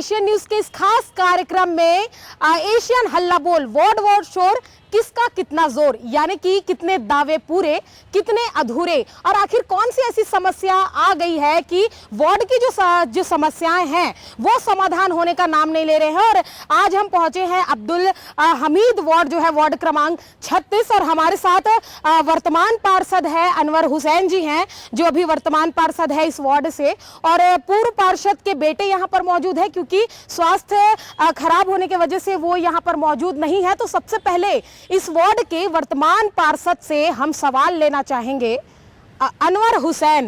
Asian news के इस खास कार्यक्रम में एशियन हल्ला बोल वार्ड शोर किसका कितना जोर, यानी कि कितने दावे पूरे कितने अधूरे, और आखिर कौन सी ऐसी समस्या आ गई है कि वार्ड की जो समस्याएं हैं वो समाधान होने का नाम नहीं ले रहे हैं। और आज हम पहुंचे हैं अब्दुल हमीद वार्ड जो है वार्ड क्रमांक 36, और हमारे साथ वर्तमान पार्षद है अनवर हुसैन जी हैं जो अभी वर्तमान पार्षद है इस वार्ड से, और पूर्व पार्षद के बेटे यहाँ पर मौजूद है क्योंकि स्वास्थ्य खराब होने की वजह से वो यहाँ पर मौजूद नहीं है। तो सबसे पहले इस वार्ड के वर्तमान पार्षद से हम सवाल लेना चाहेंगे। अनवर हुसैन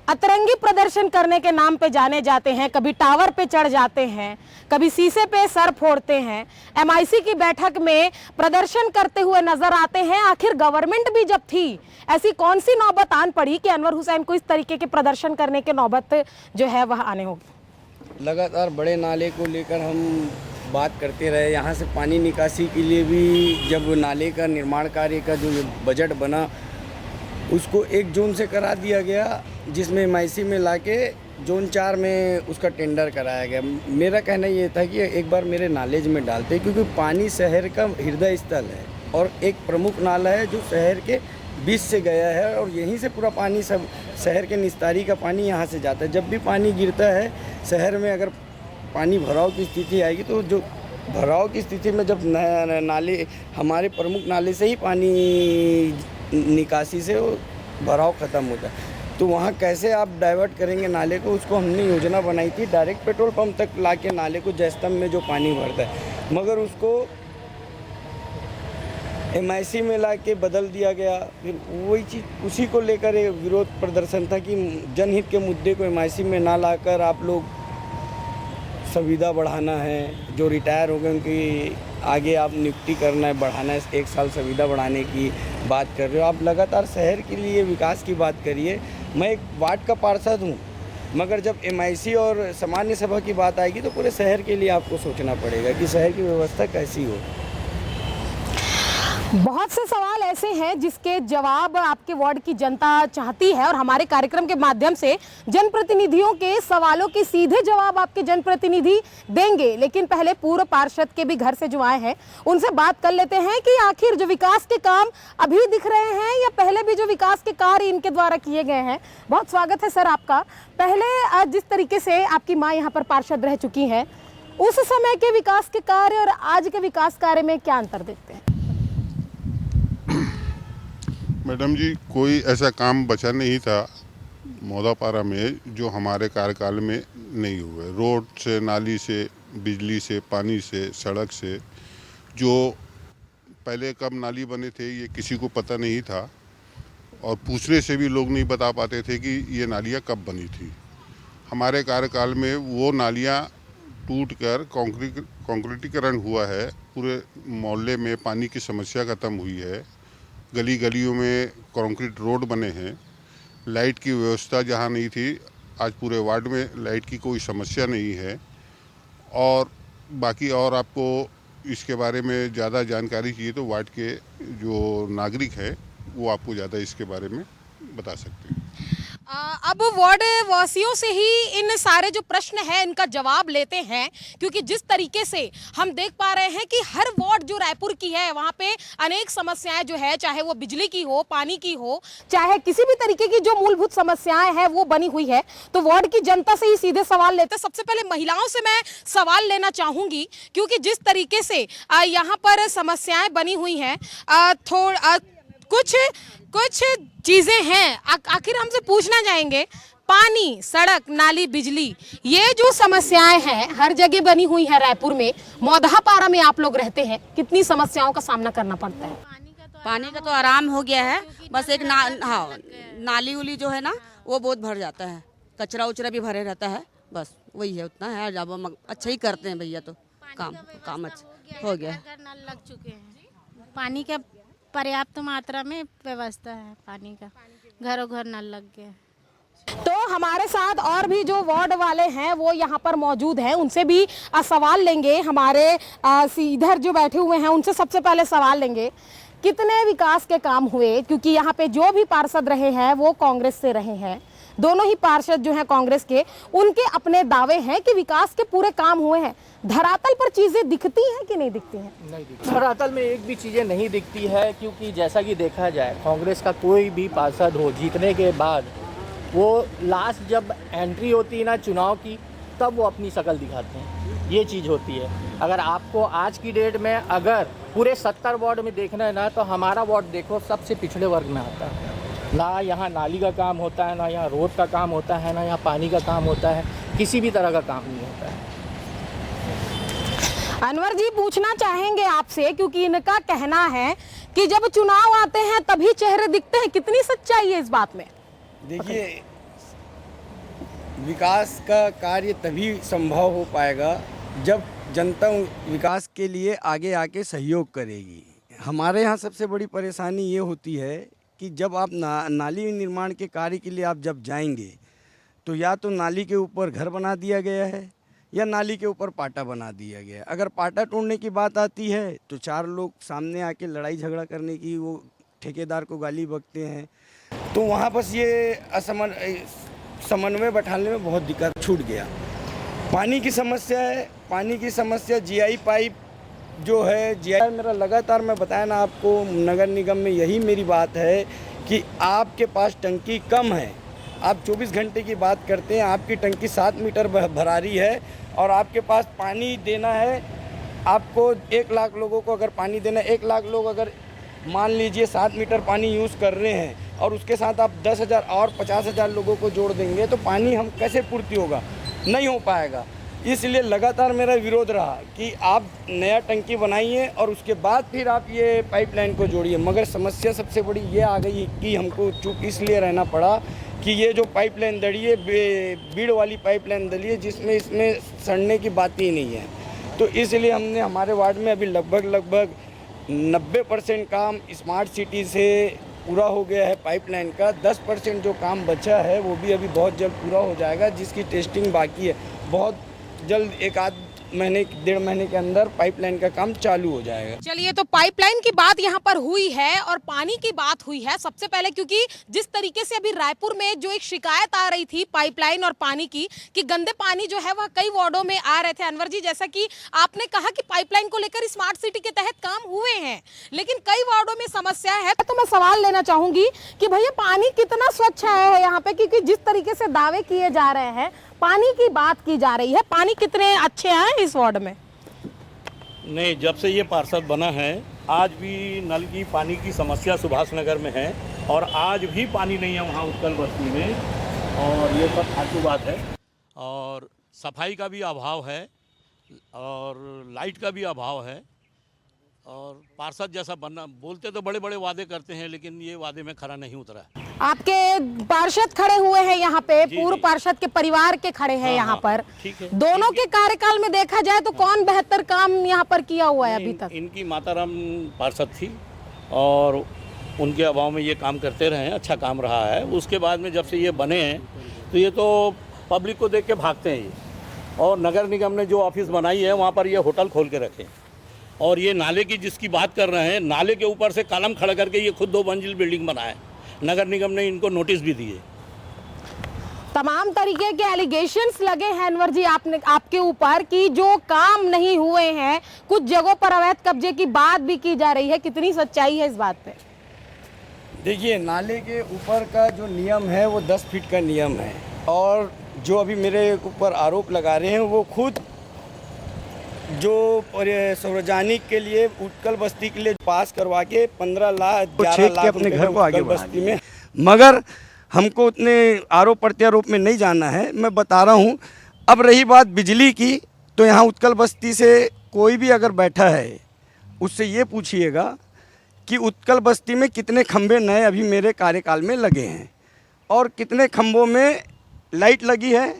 अतरंगी प्रदर्शन करने के नाम पे जाने जाते हैं, कभी टावर पे चढ़ जाते हैं, कभी शीशे पे सर फोड़ते हैं, एमआईसी की बैठक में प्रदर्शन करते हुए नजर आते हैं। आखिर गवर्नमेंट भी जब थी ऐसी कौन सी नौबत आन पड़ी कि अनवर हुसैन को इस तरीके के प्रदर्शन करने की नौबत जो है वह आने होगी? लगातार बड़े नाले को लेकर हम बात करते रहे। यहाँ से पानी निकासी के लिए भी जब नाले का निर्माण कार्य का जो बजट बना उसको 1 जून से करा दिया गया, जिसमें एमआईसी में लाके जोन 4 में उसका टेंडर कराया गया। मेरा कहना ये था कि एक बार मेरे नालेज में डालते, क्योंकि पानी शहर का हृदय स्थल है और एक प्रमुख नाला है जो शहर के बीच से गया है, और यहीं से पूरा पानी सब शहर के निस्तारी का पानी यहाँ से जाता है। जब भी पानी गिरता है शहर में, अगर पानी भराव की स्थिति आएगी तो जो भराव की स्थिति में जब नाले हमारे प्रमुख नाले से ही पानी निकासी से वो भराव ख़त्म होता है, तो वहाँ कैसे आप डाइवर्ट करेंगे नाले को, उसको हमने योजना बनाई थी। डायरेक्ट पेट्रोल पंप तक लाके नाले को जयस्तंभ में जो पानी भरता है, मगर उसको एमआईसी में लाके बदल दिया गया। फिर वही चीज़ उसी को लेकर एक विरोध प्रदर्शन था कि जनहित के मुद्दे को एमआईसी में ना लाकर आप लोग सुविधा बढ़ाना है, जो रिटायर हो गए उनकी आगे आप नियुक्ति करना है, बढ़ाना है, 1 साल सुविधा बढ़ाने की बात कर रहे हो। आप लगातार शहर के लिए विकास की बात करिए। मैं एक वार्ड का पार्षद हूँ, मगर जब एमआईसी और सामान्य सभा की बात आएगी तो पूरे शहर के लिए आपको सोचना पड़ेगा कि शहर की व्यवस्था कैसी हो। बहुत से सवाल ऐसे हैं जिसके जवाब आपके वार्ड की जनता चाहती है, और हमारे कार्यक्रम के माध्यम से जनप्रतिनिधियों के सवालों के सीधे जवाब आपके जनप्रतिनिधि देंगे। लेकिन पहले पूर्व पार्षद के भी घर से जो आए हैं उनसे बात कर लेते हैं कि आखिर जो विकास के काम अभी दिख रहे हैं या पहले भी जो विकास के कार्य इनके द्वारा किए गए हैं। बहुत स्वागत है सर आपका। पहले जिस तरीके से आपकी माँ यहाँ पर पार्षद रह चुकी है, उस समय के विकास के कार्य और आज के विकास कार्य में क्या अंतर देखते हैं? मैडम जी, कोई ऐसा काम बचा नहीं था मौदापारा में जो हमारे कार्यकाल में नहीं हुए। रोड से, नाली से, बिजली से, पानी से, सड़क से, जो पहले कब नाली बने थे ये किसी को पता नहीं था, और पूछने से भी लोग नहीं बता पाते थे कि ये नालियाँ कब बनी थी। हमारे कार्यकाल में वो नालियाँ टूटकर कंक्रीटीकरण हुआ है, पूरे मोहल्ले में पानी की समस्या ख़त्म हुई है, गली गलियों में कंक्रीट रोड बने हैं, लाइट की व्यवस्था जहां नहीं थी आज पूरे वार्ड में लाइट की कोई समस्या नहीं है। और बाकी और आपको इसके बारे में ज़्यादा जानकारी चाहिए तो वार्ड के जो नागरिक हैं वो आपको ज़्यादा इसके बारे में बता सकते हैं। अब वार्ड वासियों से ही इन सारे जो प्रश्न हैं इनका जवाब लेते हैं, क्योंकि जिस तरीके से हम देख पा रहे हैं कि हर वार्ड जो रायपुर की है वहाँ पे अनेक समस्याएं जो है, चाहे वो बिजली की हो, पानी की हो, चाहे किसी भी तरीके की जो मूलभूत समस्याएं हैं वो बनी हुई है। तो वार्ड की जनता से ही सीधे सवाल लेते हैं। सबसे पहले महिलाओं से मैं सवाल लेना चाहूंगी, क्योंकि जिस तरीके से यहाँ पर समस्याएं बनी हुई हैं, कुछ चीजें हैं आखिर हमसे पूछना चाहेंगे। पानी, सड़क, नाली, बिजली, ये जो समस्याएं हैं हर जगह बनी हुई है रायपुर में। मौदापारा में आप लोग रहते हैं, कितनी समस्याओं का सामना करना पड़ता है? पानी का तो आराम हो गया है, बस एक नाली उली जो है ना वो बहुत भर जाता है, कचरा उचरा भी भरे रहता है, बस वही है, उतना है। जब अच्छा ही करते हैं भैया तो काम अच्छा हो गया। नल लग चुके हैं, पानी का पर्याप्त मात्रा में व्यवस्था है, पानी का घरों घर नल लग गया। तो हमारे साथ और भी जो वार्ड वाले हैं वो यहाँ पर मौजूद हैं, उनसे भी सवाल लेंगे। हमारे इधर जो बैठे हुए हैं उनसे सबसे पहले सवाल लेंगे, कितने विकास के काम हुए? क्योंकि यहाँ पे जो भी पार्षद रहे हैं वो कांग्रेस से रहे हैं, दोनों ही पार्षद जो हैं कांग्रेस के, उनके अपने दावे हैं कि विकास के पूरे काम हुए हैं। धरातल पर चीजें दिखती हैं कि नहीं दिखती हैं? नहीं दिखती। धरातल में एक भी चीज़ें नहीं दिखती है, क्योंकि जैसा कि देखा जाए कांग्रेस का कोई भी पार्षद हो जीतने के बाद वो लास्ट जब एंट्री होती है ना चुनाव की, तब वो अपनी शक्ल दिखाते हैं। ये चीज़ होती है। अगर आपको आज की डेट में अगर पूरे 70 वार्ड में देखना है ना, तो हमारा वार्ड देखो सबसे पिछड़े वर्ग में आता है। ना यहाँ नाली का काम होता है, ना यहाँ रोड का काम होता है, ना यहाँ पानी का काम होता है, किसी भी तरह का काम नहीं होता है। अनवर जी, पूछना चाहेंगे आपसे, क्योंकि इनका कहना है कि जब चुनाव आते हैं तभी चेहरे दिखते हैं। कितनी सच्चाई है इस बात में? देखिए, विकास का कार्य तभी संभव हो पाएगा जब जनता विकास के लिए आगे आके सहयोग करेगी। हमारे यहाँ सबसे बड़ी परेशानी ये होती है कि जब आप नाली निर्माण के कार्य के लिए आप जब जाएंगे तो या तो नाली के ऊपर घर बना दिया गया है या नाली के ऊपर पाटा बना दिया गया है। अगर पाटा तोड़ने की बात आती है तो 4 लोग सामने आके लड़ाई झगड़ा करने की वो ठेकेदार को गाली बकते हैं। तो वहाँ बस ये समन्वय बैठाने में बहुत दिक्कत छूट गया। पानी की समस्या है, पानी की समस्या जीआई पाइप जो है, जीआई मेरा लगातार मैं बताया ना आपको, नगर निगम में यही मेरी बात है कि आपके पास टंकी कम है। आप 24 घंटे की बात करते हैं, आपकी टंकी 7 मीटर भरारी है और आपके पास पानी देना है। आपको 1 लाख लोगों को अगर पानी देना है, 1 लाख लोग अगर मान लीजिए 7 मीटर पानी यूज़ कर रहे हैं और उसके साथ आप 10,000 और 50,000 लोगों को जोड़ देंगे तो पानी हम कैसे पूर्ति होगा? नहीं हो पाएगा। इसलिए लगातार मेरा विरोध रहा कि आप नया टंकी बनाइए और उसके बाद फिर आप ये पाइपलाइन को जोड़िए। मगर समस्या सबसे बड़ी ये आ गई कि हमको चूप इसलिए रहना पड़ा कि ये जो पाइपलाइन दड़ी है, बीड़ वाली पाइपलाइन दड़ी है, जिसमें इसमें सड़ने की बात ही नहीं है। तो इसलिए हमने हमारे वार्ड में अभी लगभग 90% काम स्मार्ट सिटी से पूरा हो गया है पाइपलाइन का। 10% जो काम बचा है वो भी अभी बहुत जल्द पूरा हो जाएगा, जिसकी टेस्टिंग बाकी है। बहुत जल्द 1-1.5 महीने के अंदर पाइपलाइन का काम चालू हो जाएगा। चलिए, तो पाइपलाइन की बात यहाँ पर हुई है और पानी की बात हुई है। सबसे पहले, क्योंकि जिस तरीके से अभी रायपुर में जो एक शिकायत आ रही थी पाइपलाइन और पानी की, कि गंदे पानी जो है वह कई वार्डों में आ रहे थे। अनवर जी, जैसा कि आपने कहा कि पाइपलाइन को लेकर स्मार्ट सिटी के तहत काम हुए हैं, लेकिन कई वार्डों में समस्या है। तो मैं सवाल लेना चाहूंगी कि भैया पानी कितना स्वच्छ है यहाँ पे, क्योंकि जिस तरीके से दावे किए जा रहे हैं, पानी की बात की जा रही है, पानी कितने अच्छे हैं इस वार्ड में? नहीं, जब से ये पार्षद बना है आज भी नल की पानी की समस्या सुभाष नगर में है और आज भी पानी नहीं है वहाँ उत्कल बस्ती में, और ये सब फालतू बात है। और सफाई का भी अभाव है और लाइट का भी अभाव है। और पार्षद जैसा बनना, बोलते तो बड़े बड़े वादे करते हैं लेकिन ये वादे में खरा नहीं उतरा। आपके पार्षद खड़े हुए हैं यहाँ पे, पूर्व पार्षद के परिवार के खड़े हैं यहाँ पर। ठीक है। दोनों के कार्यकाल में देखा जाए तो कौन बेहतर काम यहाँ पर किया हुआ है अभी तक? इनकी माताराम पार्षद थी और उनके अभाव में ये काम करते रहे हैं, अच्छा काम रहा है। उसके बाद में जब से ये बने हैं तो ये तो पब्लिक को देख के भागते हैं ये। और नगर निगम ने जो ऑफिस बनाई है वहाँ पर ये होटल खोल के रखे। और ये नाले की जिसकी बात कर रहे हैं, नाले के ऊपर से कॉलम खड़ा करके ये खुद 2 मंजिल बिल्डिंग बनाए। नगर निगम ने इनको नोटिस भी दिए। तमाम तरीके के एलिगेशंस लगे हैं अनवर जी आपके ऊपर कि जो काम नहीं हुए हैं, कुछ जगहों पर अवैध कब्जे की बात भी की जा रही है। कितनी सच्चाई है इस बात पे? देखिए, नाले के ऊपर का जो नियम है वो 10 फीट का नियम है और जो अभी मेरे ऊपर आरोप लगा रहे हैं वो खुद जो सार्वजनिक के लिए उत्कल बस्ती के लिए पास करवा के 15 लाख 11 लाख अपने घर को आगे बस्ती में, मगर हमको उतने आरोप प्रत्यारोप में नहीं जाना है। मैं बता रहा हूँ। अब रही बात बिजली की, तो यहाँ उत्कल बस्ती से कोई भी अगर बैठा है उससे ये पूछिएगा कि उत्कल बस्ती में कितने खंभे नए अभी मेरे कार्यकाल में लगे हैं और कितने खंभों में लाइट लगी है।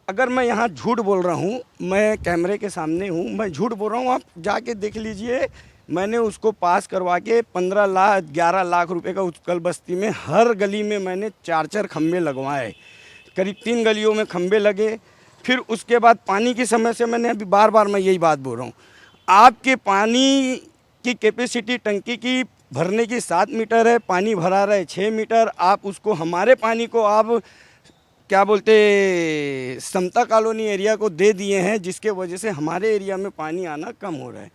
अगर मैं यहाँ झूठ बोल रहा हूँ, मैं कैमरे के सामने हूँ, मैं झूठ बोल रहा हूँ, आप जाके देख लीजिए। मैंने उसको पास करवा के 15 लाख 11 लाख रुपए का उत्कल बस्ती में हर गली में मैंने 4-4 खंभे लगवाए। करीब 3 गलियों में खंभे लगे। फिर उसके बाद पानी की समस्या, मैंने अभी बार बार मैं यही बात बोल रहा हूँ, आपके पानी की कैपेसिटी टंकी की भरने की 7 मीटर है, पानी भरा रहा है 6 मीटर। आप उसको, हमारे पानी को आप क्या बोलते, समता कॉलोनी एरिया को दे दिए हैं, जिसके वजह से हमारे एरिया में पानी आना कम हो रहा है।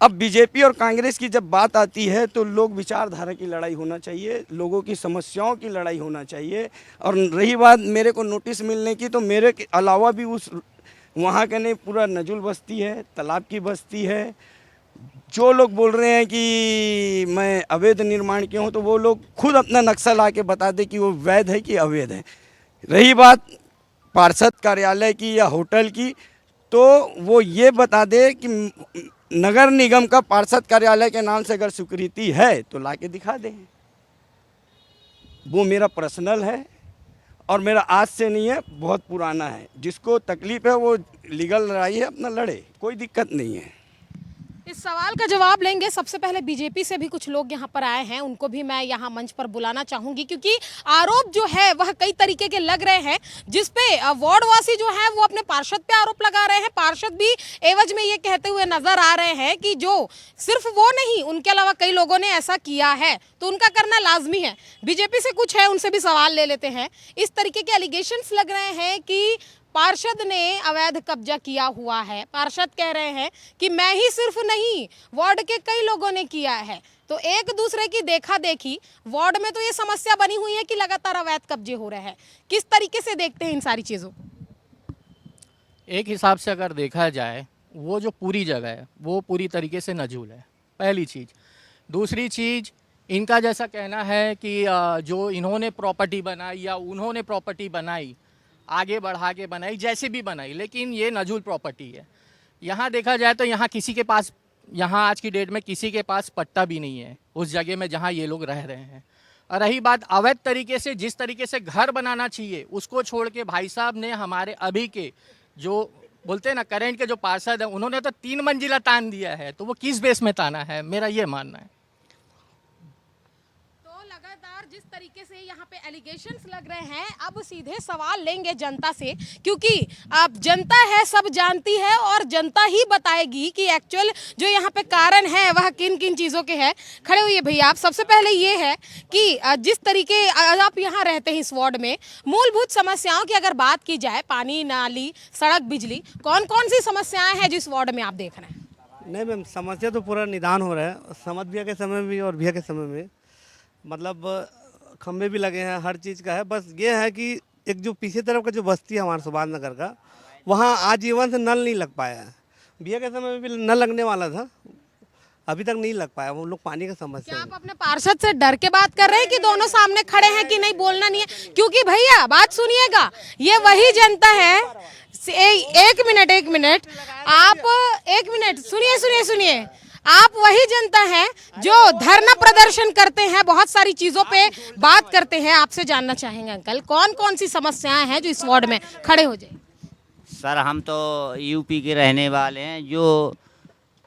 अब बीजेपी और कांग्रेस की जब बात आती है तो लोग विचारधारा की लड़ाई होना चाहिए, लोगों की समस्याओं की लड़ाई होना चाहिए। और रही बात मेरे को नोटिस मिलने की, तो मेरे के अलावा भी उस वहाँ का नहीं, पूरा नजुल बस्ती है, तालाब की बस्ती है। जो लोग बोल रहे हैं कि मैं अवैध निर्माण किया हूँ, तो वो लोग खुद अपना नक्शा ला के बता दें कि वो वैध है कि अवैध है। रही बात पार्षद कार्यालय की या होटल की, तो वो ये बता दे कि नगर निगम का पार्षद कार्यालय के नाम से अगर स्वीकृति है तो ला के दिखा दें। वो मेरा पर्सनल है और मेरा आज से नहीं है, बहुत पुराना है। जिसको तकलीफ है वो लीगल लड़ाई है, अपना लड़े, कोई दिक्कत नहीं है। इस सवाल का जवाब लेंगे। सबसे पहले बीजेपी से भी कुछ लोग यहाँ पर आए हैं, उनको भी मैं यहाँ मंच पर बुलाना चाहूंगी, क्योंकि आरोप जो है वह कई तरीके के लग रहे हैं, जिसपे वार्डवासी जो है वो अपने पार्षद पे आरोप लगा रहे हैं। पार्षद भी एवज में ये कहते हुए नजर आ रहे हैं कि जो सिर्फ वो नहीं, उनके अलावा कई लोगों ने ऐसा किया है तो उनका करना लाजमी है। बीजेपी से कुछ है, उनसे भी सवाल ले लेते हैं। इस तरीके के एलिगेशंस लग रहे हैं कि पार्षद ने अवैध कब्जा किया हुआ है। पार्षद कह रहे हैं कि मैं ही सिर्फ नहीं, वार्ड के कई लोगों ने किया है। तो एक दूसरे की देखा देखी वार्ड में तो ये समस्या बनी हुई है कि लगातार अवैध कब्जे हो रहे हैं। किस तरीके से देखते हैं इन सारी चीज़ों को? एक हिसाब से अगर देखा जाए, वो जो पूरी जगह है वो पूरी तरीके से नजूल है, पहली चीज़। दूसरी चीज़, इनका जैसा कहना है कि जो इन्होंने प्रॉपर्टी बनाई या उन्होंने प्रॉपर्टी बनाई, आगे बढ़ा के बनाई, जैसे भी बनाई, लेकिन ये नजूल प्रॉपर्टी है। यहाँ देखा जाए तो यहाँ किसी के पास, यहाँ आज की डेट में किसी के पास पट्टा भी नहीं है उस जगह में जहाँ ये लोग रह रहे हैं। और रही बात अवैध तरीके से, जिस तरीके से घर बनाना चाहिए उसको छोड़ के भाई साहब ने हमारे अभी के जो बोलते हैं ना करंट के जो पार्षद हैं, उन्होंने तो 3 मंजिला तान दिया है। तो वो किस बेस में ताना है, मेरा ये मानना है। जिस तरीके से यहाँ पे एलिगेशंस लग रहे हैं, अब सीधे सवाल लेंगे जनता से, क्योंकि अब जनता है, सब जानती है और जनता ही बताएगी कि एक्चुअल जो यहाँ पे कारण है वह किन किन चीज़ों के हैं। खड़े हुए भैया, आप सबसे पहले ये है कि जिस तरीके आप यहाँ रहते हैं इस वार्ड में, मूलभूत समस्याओं की अगर बात की जाए, पानी, नाली, सड़क, बिजली, कौन कौन सी समस्याएं हैं जिस वार्ड में आप देख रहे हैं? नहीं मैम, समस्या तो पूरा निदान हो रहा है, समझ भैया के समय में भी और भैया के समय में। मतलब खंभे भी लगे हैं, हर चीज़ का है। बस ये है कि एक जो पीछे तरफ का जो बस्ती है हमारे सुभाष नगर का, वहाँ आजीवन से नल नहीं लग पाया है। भैया के समय में भी नल लगने वाला था, अभी तक नहीं लग पाया। वो लोग पानी का समस्या। क्या आप अपने पार्षद से डर के बात कर रहे हैं कि दोनों सामने खड़े हैं कि नहीं बोलना नहीं है? क्योंकि भैया बात सुनिएगा, ये वही जनता है। एक मिनट आप, एक मिनट सुनिए। आप वही जनता है जो धरना प्रदर्शन करते हैं, बहुत सारी चीजों पे बात करते हैं। आपसे जानना चाहेंगे अंकल, कौन कौन सी समस्याएं हैं जो इस वार्ड में? खड़े हो जाए सर। हम तो यूपी के रहने वाले हैं, जो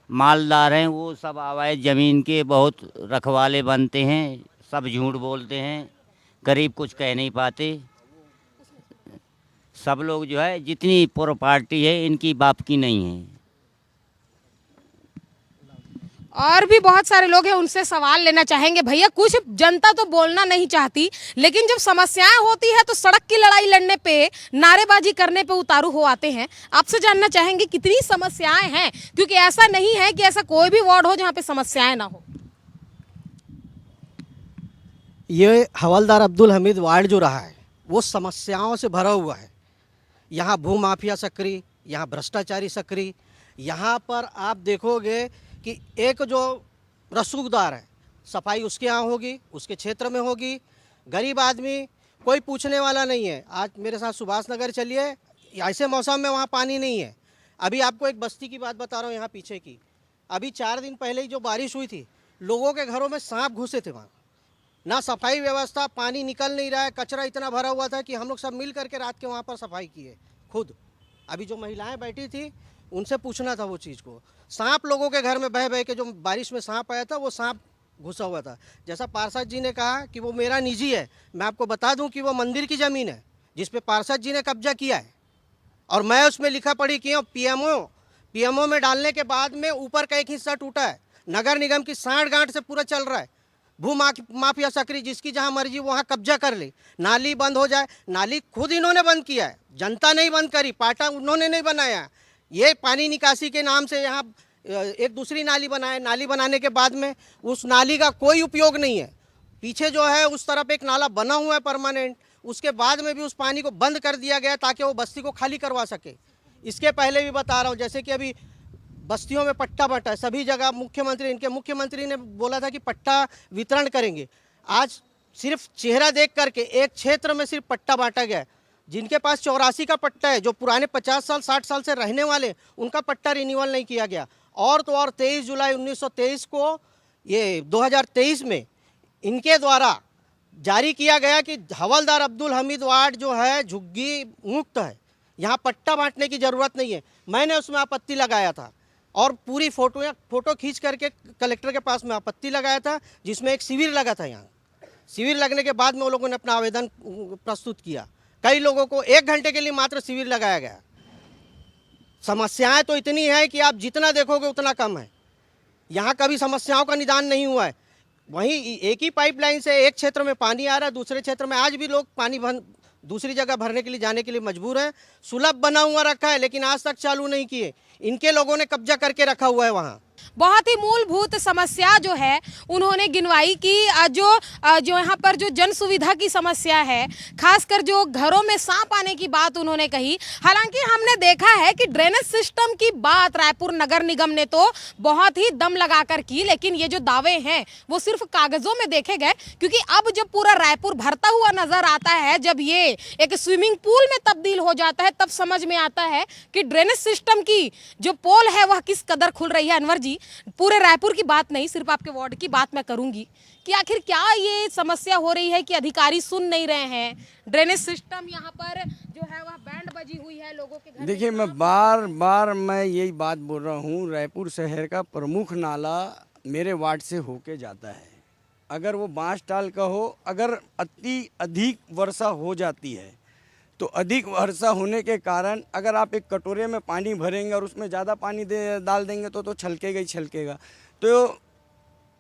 मालदार हैं वो सब अवैध ज़मीन के बहुत रखवाले बनते हैं, सब झूठ बोलते हैं, गरीब कुछ कह नहीं पाते। सब लोग जो है, जितनी प्रॉपर्टी है इनकी बाप की नहीं है। और भी बहुत सारे लोग हैं, उनसे सवाल लेना चाहेंगे। भैया, कुछ जनता तो बोलना नहीं चाहती, लेकिन जब समस्याएं होती है तो सड़क की लड़ाई लड़ने पे, नारेबाजी करने पे उतारू हो आते हैं। आपसे जानना चाहेंगे कितनी समस्याएं हैं, क्योंकि ऐसा नहीं है कि ऐसा कोई भी वार्ड हो जहाँ पे समस्याएं ना हो। ये हवलदार अब्दुल हमीद वार्ड जो रहा है वो समस्याओं से भरा हुआ है। यहाँ भूमाफिया सक्रिय, यहाँ भ्रष्टाचारी सक्रिय। यहाँ पर आप देखोगे कि एक जो रसूखदार है, सफाई उसके यहाँ होगी, उसके क्षेत्र में होगी। गरीब आदमी कोई पूछने वाला नहीं है। आज मेरे साथ सुभाष नगर चलिए, ऐसे मौसम में वहाँ पानी नहीं है। अभी आपको एक बस्ती की बात बता रहा हूँ यहाँ पीछे की। अभी 4 दिन पहले ही जो बारिश हुई थी, लोगों के घरों में सांप घुसे थे वहाँ। ना सफाई व्यवस्था, पानी निकल नहीं रहा है, कचरा इतना भरा हुआ था कि हम लोग सब मिल करके रात के वहाँ पर सफाई किए खुद। अभी जो महिलाएं बैठी थी उनसे पूछना था वो चीज़ को। सांप लोगों के घर में बह बह के, जो बारिश में सांप आया था वो सांप घुसा हुआ था। जैसा पार्षद जी ने कहा कि वो मेरा निजी है, मैं आपको बता दूं कि वो मंदिर की ज़मीन है जिस पे पार्षद जी ने कब्जा किया है, और मैं उसमें लिखा पढ़ी की हूँ। पीएमओ में डालने के बाद में ऊपर का एक हिस्सा टूटा है, नगर निगम की साँठ गांठ से पूरा चल रहा है। माफिया सक्रिय जिसकी जहां मर्जी वहां कब्जा कर ले, नाली बंद हो जाए। नाली खुद इन्होंने बंद किया है, जनता नहीं बंद करी, पाटा उन्होंने नहीं बनाया। ये पानी निकासी के नाम से यहाँ एक दूसरी नाली बनाए, नाली बनाने के बाद में उस नाली का कोई उपयोग नहीं है। पीछे जो है उस तरफ एक नाला बना हुआ है परमानेंट, उसके बाद में भी उस पानी को बंद कर दिया गया ताकि वो बस्ती को खाली करवा सके। इसके पहले भी बता रहा हूँ, जैसे कि अभी बस्तियों में पट्टा बंटा है सभी जगह, इनके मुख्यमंत्री ने बोला था कि पट्टा वितरण करेंगे। आज सिर्फ चेहरा देख करके एक क्षेत्र में सिर्फ पट्टा बांटा गया है। जिनके पास 84 का पट्टा है, जो पुराने 50 साल 60 साल से रहने वाले, उनका पट्टा रिन्यूअल नहीं किया गया। और तो और 23 जुलाई 1923 को, ये 2023 में इनके द्वारा जारी किया गया कि हवलदार अब्दुल हमीद वार्ड जो है झुग्गी मुक्त है, यहाँ पट्टा बांटने की ज़रूरत नहीं है। मैंने उसमें आपत्ति लगाया था और पूरी फोटो खींच करके कलेक्टर के पास में आपत्ति लगाया था, जिसमें एक शिविर लगा था। यहाँ शिविर लगने के बाद में वो लोगों ने अपना आवेदन प्रस्तुत किया। कई लोगों को 1 घंटे के लिए मात्र शिविर लगाया गया। समस्याएं तो इतनी है कि आप जितना देखोगे उतना कम है। यहाँ कभी समस्याओं का निदान नहीं हुआ है। वहीं एक ही पाइपलाइन से एक क्षेत्र में पानी आ रहा है, दूसरे क्षेत्र में आज भी लोग पानी दूसरी जगह भरने के लिए जाने के लिए मजबूर हैं। सुलभ बना हुआ रखा है लेकिन आज तक चालू नहीं किए। इनके लोगों ने कब्जा करके रखा हुआ है वहाँ। बहुत ही मूलभूत समस्या जो है उन्होंने गिनवाई कि जो यहाँ पर जो जन सुविधा की समस्या है, खासकर जो घरों में सांप आने की बात उन्होंने कही। हालांकि हमने देखा है कि ड्रेनेज सिस्टम की बात रायपुर नगर निगम ने तो बहुत ही दम लगाकर की, लेकिन ये जो दावे हैं वो सिर्फ कागजों में देखे गए। क्योंकि अब जब पूरा रायपुर भरता हुआ नजर आता है, जब ये एक स्विमिंग पूल में तब्दील हो जाता है, तब समझ में आता है कि ड्रेनेज सिस्टम की जो पोल है वह किस कदर खुल रही है। अनवर जी, पूरे रायपुर की बात नहीं, सिर्फ आपके वार्ड की बात मैं करूंगी कि आखिर क्या ये समस्या हो रही है कि अधिकारी सुन नहीं रहे हैं। ड्रेनेज सिस्टम यहाँ पर जो है वह बैंड बजी हुई है लोगों के घर। देखिए, मैं बार बार मैं यही बात बोल रहा हूँ, रायपुर शहर का प्रमुख नाला मेरे वार्ड से होके जाता है। अगर वो बांसटाल का हो, अगर अधिक वर्षा हो जाती है तो अधिक वर्षा होने के कारण अगर आप एक कटोरे में पानी भरेंगे और उसमें ज़्यादा पानी डाल देंगे तो छलकेगा ही छलकेगा। तो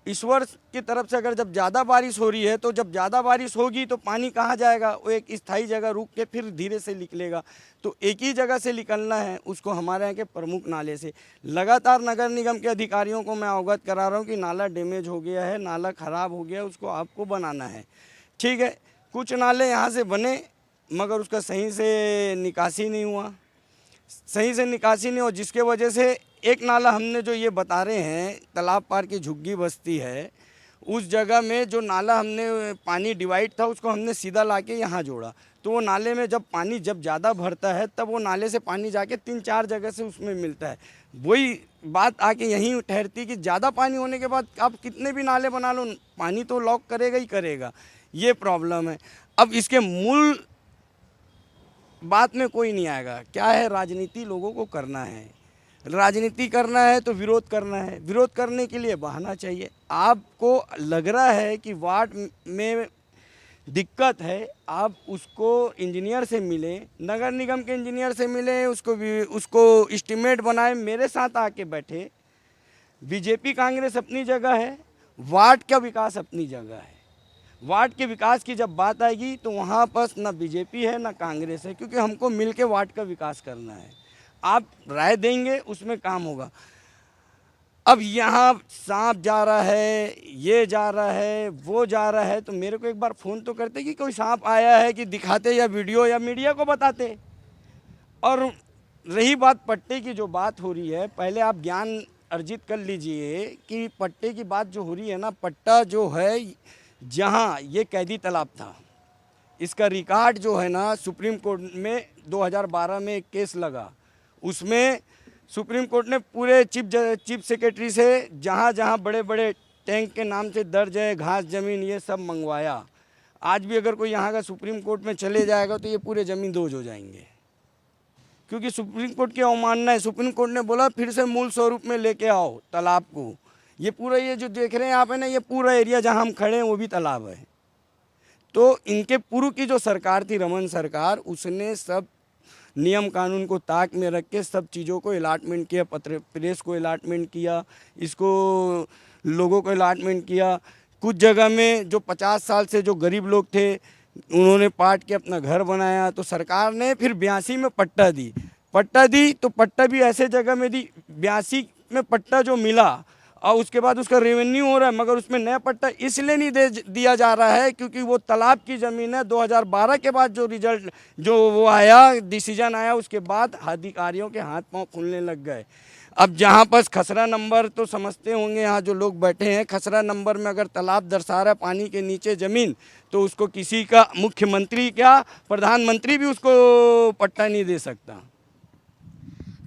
ईश्वर की तरफ से अगर जब ज़्यादा बारिश हो रही है तो जब ज़्यादा बारिश होगी तो पानी कहाँ जाएगा? वो एक स्थायी जगह रुक के फिर धीरे से निकलेगा। तो एक ही जगह से निकलना है उसको, हमारे यहाँ के प्रमुख नाले से। लगातार नगर निगम के अधिकारियों को मैं अवगत करा रहा हूँ कि नाला डैमेज हो गया है, नाला ख़राब हो गया है, उसको आपको बनाना है। ठीक है, कुछ नाले यहाँ से बने मगर उसका सही से निकासी नहीं हुआ, जिसके वजह से एक नाला हमने जो ये बता रहे हैं तालाब पार की झुग्गी बस्ती है, उस जगह में जो नाला हमने पानी डिवाइड था उसको हमने सीधा लाके यहाँ जोड़ा। तो वो नाले में जब पानी ज़्यादा भरता है तब वो नाले से पानी जाके 3-4 जगह से उसमें मिलता है। वही बात आके यहीं ठहरती कि ज़्यादा पानी होने के बाद आप कितने भी नाले बना लो, पानी तो लॉक करेगा ही करेगा। ये प्रॉब्लम है। अब इसके मूल बात में कोई नहीं आएगा। क्या है, राजनीति लोगों को करना है, राजनीति करना है तो विरोध करना है। विरोध करने के लिए बहाना चाहिए। आपको लग रहा है कि वार्ड में दिक्कत है, आप उसको इंजीनियर से मिलें, नगर निगम के इंजीनियर से मिलें, उसको एस्टीमेट बनाएं, मेरे साथ आके बैठे। बीजेपी कांग्रेस अपनी जगह है, वार्ड का विकास अपनी जगह है। वार्ड के विकास की जब बात आएगी तो वहाँ पर ना बीजेपी है ना कांग्रेस है, क्योंकि हमको मिलके वार्ड का विकास करना है। आप राय देंगे उसमें काम होगा। अब यहाँ सांप जा रहा है, ये जा रहा है, वो जा रहा है, तो मेरे को एक बार फ़ोन तो करते कि कोई सांप आया है कि दिखाते, या वीडियो या मीडिया को बताते। और रही बात पट्टे की, जो बात हो रही है, पहले आप ज्ञान अर्जित कर लीजिए कि पट्टे की बात जो हो रही है ना, पट्टा जो है जहाँ ये कैदी तालाब था, इसका रिकॉर्ड जो है ना सुप्रीम कोर्ट में 2012 में एक केस लगा। उसमें सुप्रीम कोर्ट ने पूरे चीफ सेक्रेटरी से जहाँ बड़े बड़े टैंक के नाम से दर्ज है, घास ज़मीन, ये सब मंगवाया। आज भी अगर कोई यहाँ का सुप्रीम कोर्ट में चले जाएगा तो ये पूरे ज़मीन दोज हो जाएंगे, क्योंकि सुप्रीम कोर्ट की अवमानना है। सुप्रीम कोर्ट ने बोला फिर से मूल स्वरूप में लेके आओ तालाब को। ये पूरा, ये जो देख रहे हैं आप है ना, ये पूरा एरिया जहाँ हम खड़े हैं वो भी तालाब है। तो इनके पूर्व की जो सरकार थी, रमन सरकार, उसने सब नियम कानून को ताक में रख के सब चीज़ों को अलाटमेंट किया, प्रेस को अलाटमेंट किया, इसको लोगों को अलाटमेंट किया। कुछ जगह में जो 50 साल से जो गरीब लोग थे उन्होंने पाट के अपना घर बनाया, तो सरकार ने फिर 82 में पट्टा दी तो पट्टा भी ऐसे जगह में दी, 82 में पट्टा जो मिला और उसके बाद उसका रेवेन्यू हो रहा है, मगर उसमें नया पट्टा इसलिए नहीं दिया जा रहा है क्योंकि वो तालाब की ज़मीन है। 2012 के बाद जो रिजल्ट जो वो आया, डिसीजन आया, उसके बाद अधिकारियों के हाथ पांव खुलने लग गए। अब जहाँ पर खसरा नंबर तो समझते होंगे, यहाँ जो लोग बैठे हैं, खसरा नंबर में अगर तालाब दर्शा रहा है पानी के नीचे ज़मीन, तो उसको किसी का मुख्यमंत्री क्या प्रधानमंत्री भी उसको पट्टा नहीं दे सकता।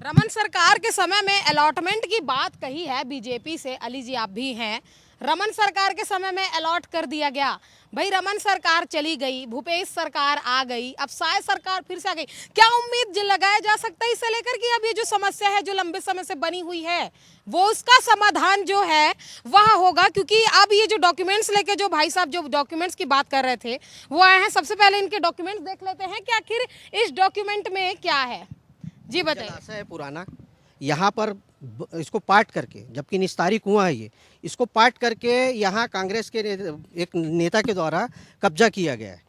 रमन सरकार के समय में अलॉटमेंट की बात कही है बीजेपी से, अली जी आप भी हैं, रमन सरकार के समय में अलॉट कर दिया गया, भाई रमन सरकार चली गई, भूपेश सरकार आ गई, अब शायद सरकार फिर से आ गई, क्या उम्मीद लगाया जा सकता है इससे लेकर कि अब ये जो समस्या है जो लंबे समय से बनी हुई है वो उसका समाधान जो है वह होगा? क्योंकि अब ये जो डॉक्यूमेंट्स लेके जो भाई साहब जो डॉक्यूमेंट्स की बात कर रहे थे वो आए हैं, सबसे पहले इनके डॉक्यूमेंट्स देख लेते हैं कि आखिर इस डॉक्यूमेंट में क्या है। जी बताइए। जलाशय है पुराना, यहाँ पर इसको पाट करके, जबकि निस्तारी कुआं है ये, इसको पाट करके यहाँ कांग्रेस के एक नेता के द्वारा कब्जा किया गया है।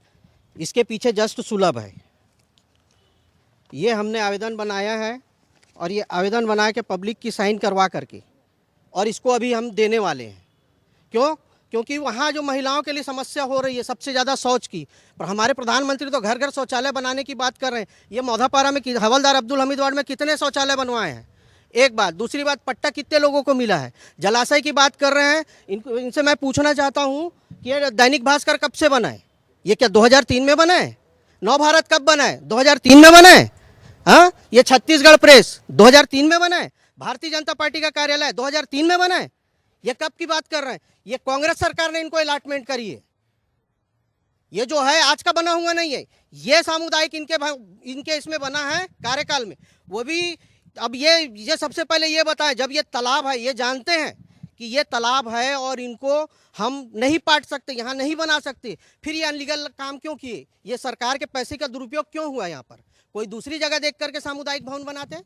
इसके पीछे जस्ट सुलभ है, ये हमने आवेदन बनाया है और ये आवेदन बना के पब्लिक की साइन करवा करके और इसको अभी हम देने वाले हैं। क्यों? क्योंकि वहाँ जो महिलाओं के लिए समस्या हो रही है सबसे ज़्यादा शौच की, पर हमारे प्रधानमंत्री तो घर घर शौचालय बनाने की बात कर रहे हैं। ये मौधापारा में हवलदार अब्दुल हमीद वार्ड में कितने शौचालय बनवाए हैं? एक बात। दूसरी बात, पट्टा कितने लोगों को मिला है? जलाशय की बात कर रहे हैं, इनसे मैं पूछना चाहता हूँ कि ये दैनिक भास्कर कब से बना है? ये क्या 2003 में बना है? नव भारत कब बना है? 2003 में बना है। हाँ, ये छत्तीसगढ़ प्रेस 2003 में बना है। भारतीय जनता पार्टी का कार्यालय 2003 में बना है। ये कब की बात कर रहे हैं? ये कांग्रेस सरकार ने इनको अलॉटमेंट करी है। ये जो है आज का बना हुआ नहीं है, ये सामुदायिक इनके इसमें बना है कार्यकाल में। वो भी अब ये सबसे पहले ये बताएं, जब ये तालाब है, ये जानते हैं कि ये तालाब है और इनको हम नहीं पाट सकते, यहाँ नहीं बना सकते, फिर ये अनलीगल काम क्यों किए? ये सरकार के पैसे का दुरुपयोग क्यों हुआ? यहाँ पर कोई दूसरी जगह देख करके सामुदायिक भवन बनाते हैं?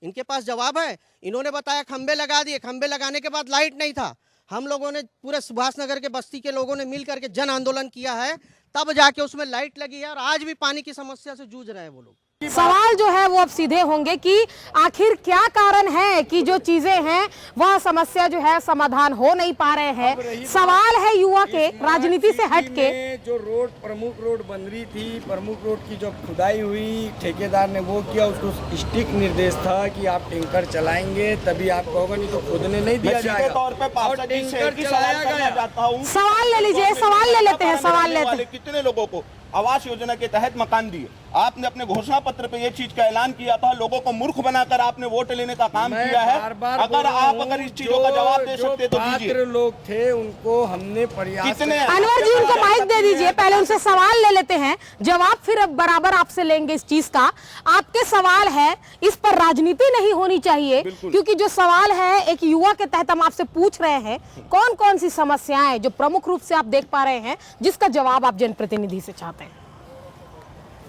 इनके पास जवाब है। इन्होंने बताया खंबे लगा दिए, खंबे लगाने के बाद लाइट नहीं था। हम लोगों ने पूरे सुभाष नगर के बस्ती के लोगों ने मिल करके जन आंदोलन किया है, तब जाके उसमें लाइट लगी है और आज भी पानी की समस्या से जूझ रहे हैं वो लोग। सवाल जो है वो अब सीधे होंगे कि आखिर क्या कारण है कि जो चीजें हैं वह समस्या जो है समाधान हो नहीं पा रहे हैं। सवाल है युवा के, राजनीति से हटके। जो रोड प्रमुख रोड बन रही थी, प्रमुख रोड की जो खुदाई हुई, ठेकेदार ने वो किया, उसको स्टिक निर्देश था कि आप टैंकर चलाएंगे तभी आप कहोगे, नहीं तो खुदने नहीं दिया जाएगा। तौर पे टैंकर चलाया गया। सवाल ले लीजिए, सवाल ले लेते हैं, सवाल लेते हैं। कितने लोगों को आवास योजना के तहत मकान दिए? आपने अपने घोषणा पत्र पे ये चीज का ऐलान किया था, लोगों को मूर्ख बनाकर आपने वोट लेने का काम किया है। अगर इस चीजों का जवाब दे सकते तो दीजिए। लोग थे उनको हमने प्रयास। अनवर जी उनको माइक दे दीजिए, पहले उनसे सवाल ले लेते हैं, जवाब फिर बराबर आपसे लेंगे इस चीज का। आपके सवाल है, इस पर राजनीति नहीं होनी चाहिए, क्योंकि जो सवाल है एक युवा के तहत हम आपसे पूछ रहे हैं, कौन कौन सी समस्याएं जो प्रमुख रूप से आप देख पा रहे हैं जिसका जवाब आप जनप्रतिनिधि से चाहते हैं?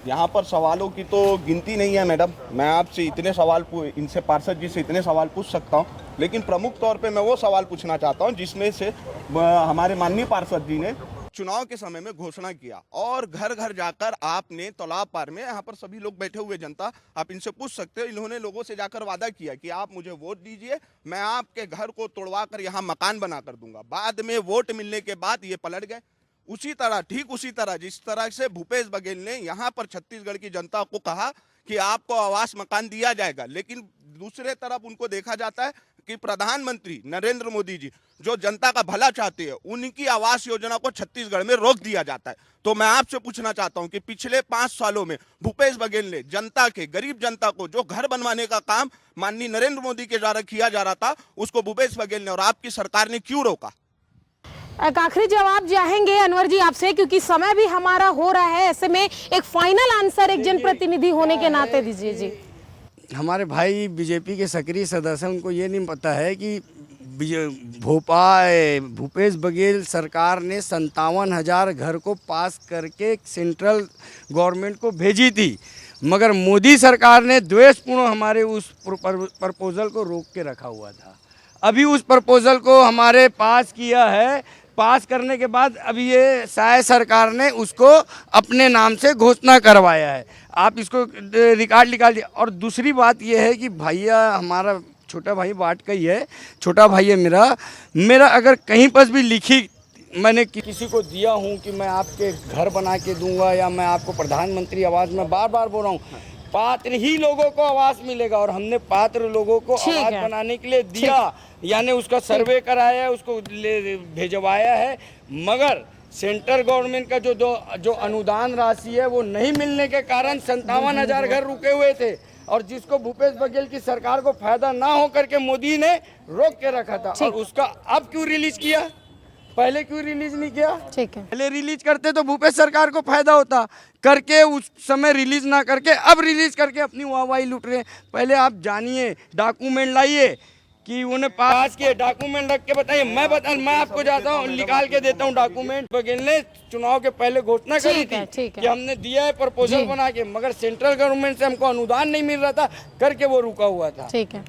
यहाँ पर सवालों की तो गिनती नहीं है मैडम। मैं आपसे इतने सवाल इनसे पार्षद जी से इतने सवाल पूछ सकता हूँ, लेकिन प्रमुख तौर पे मैं वो सवाल पूछना चाहता हूँ जिसमें से हमारे माननीय पार्षद जी ने चुनाव के समय में घोषणा किया और घर घर जाकर आपने तालाब पार में, यहाँ पर सभी लोग बैठे हुए जनता, आप इनसे पूछ सकते हो, इन्होंने लोगों से जाकर वादा किया कि आप मुझे वोट दीजिए, मैं आपके घर को तोड़वा कर यहाँ मकान बना कर दूंगा। बाद में वोट मिलने के बाद ये पलट गए। उसी तरह, ठीक उसी तरह जिस तरह से भूपेश बघेल ने यहाँ पर छत्तीसगढ़ की जनता को कहा कि आपको आवास मकान दिया जाएगा, लेकिन दूसरे तरफ उनको देखा जाता है कि प्रधानमंत्री नरेंद्र मोदी जी जो जनता का भला चाहते हैं, उनकी आवास योजना को छत्तीसगढ़ में रोक दिया जाता है। तो मैं आपसे पूछना चाहता हूं कि पिछले 5 सालों में भूपेश बघेल ने जनता के, गरीब जनता को जो घर बनवाने का काम माननीय नरेंद्र मोदी के द्वारा किया जा रहा था, उसको भूपेश बघेल ने और आपकी सरकार ने क्यों रोका? एक आखिरी जवाब चाहेंगे अनवर जी आपसे, क्योंकि समय भी हमारा हो रहा है, ऐसे में एक फाइनल आंसर एक जनप्रतिनिधि होने के नाते दीजिए। जी, हमारे भाई बीजेपी के सक्रिय सदस्य हैं, उनको ये नहीं पता है कि भोपाल भूपेश बघेल सरकार ने 57,000 घर को पास करके सेंट्रल गवर्नमेंट को भेजी थी, मगर मोदी सरकार ने द्वेषपूर्ण हमारे उस प्रपोजल को रोक के रखा हुआ था। अभी उस प्रपोजल को हमारे पास किया है, पास करने के बाद अभी ये शायद सरकार ने उसको अपने नाम से घोषणा करवाया है। आप इसको रिकॉर्ड निकाल दिया। और दूसरी बात ये है कि भैया हमारा छोटा भाई वार्ड का ही है, छोटा भाई है मेरा अगर कहीं पर भी लिखी मैंने किसी को दिया हूँ कि मैं आपके घर बना के दूंगा या मैं आपको प्रधानमंत्री आवास में बार बार बोल रहा हूँ, पात्र ही लोगों को आवास मिलेगा और हमने पात्र लोगों को आवास बनाने के लिए दिया, यानी उसका सर्वे कराया है, उसको भेजवाया है, मगर सेंट्रल गवर्नमेंट का जो अनुदान राशि है वो नहीं मिलने के कारण 57,000 घर रुके हुए थे और जिसको भूपेश बघेल की सरकार को फायदा ना हो करके मोदी ने रोक के रखा था। और उसका अब क्यों रिलीज किया, पहले क्यों रिलीज नहीं किया? ठीक है, पहले रिलीज करते तो भूपेश सरकार को फायदा होता, करके उस समय रिलीज ना करके अब रिलीज करके अपनी वाहवाही लूट रहे हैं। पहले आप जानिए, डॉक्यूमेंट लाइए कि उन्हें पास किए, डॉक्यूमेंट रख के बताइए। मैं आपको जाता हूँ, निकाल के देता हूँ डॉक्यूमेंट। बघेल ने चुनाव के पहले घोषणा करी थी कि हमने दिया है प्रपोजल बना के, मगर सेंट्रल गवर्नमेंट से हमको अनुदान नहीं मिल रहा था, करके वो रुका हुआ था। ठीक है।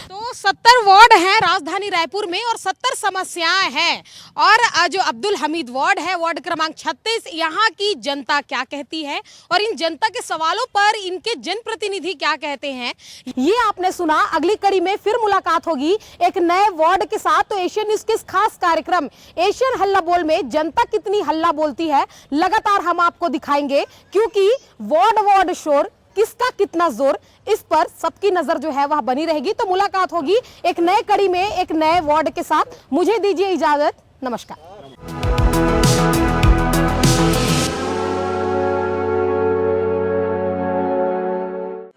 तो 70 वार्ड हैं राजधानी रायपुर में और 70 समस्याएं हैं। और जो अब्दुल हमीद वार्ड है, वार्ड क्रमांक 36, यहाँ की जनता क्या कहती है और इन जनता के सवालों पर इनके जनप्रतिनिधि क्या कहते हैं, ये आपने सुना। अगली कड़ी में फिर मुलाकात होगी एक नए वार्ड के साथ। तो एशियन न्यूज के इस खास कार्यक्रम एशियन हल्ला बोल में जनता कितनी हल्ला बोलती है लगातार हम आपको दिखाएंगे, क्योंकि वार्ड शोर, किसका कितना जोर, इस पर सबकी नजर जो है वह बनी रहेगी। तो मुलाकात होगी एक नए कड़ी में एक नए वार्ड के साथ। मुझे दीजिए इजाजत, नमस्कार।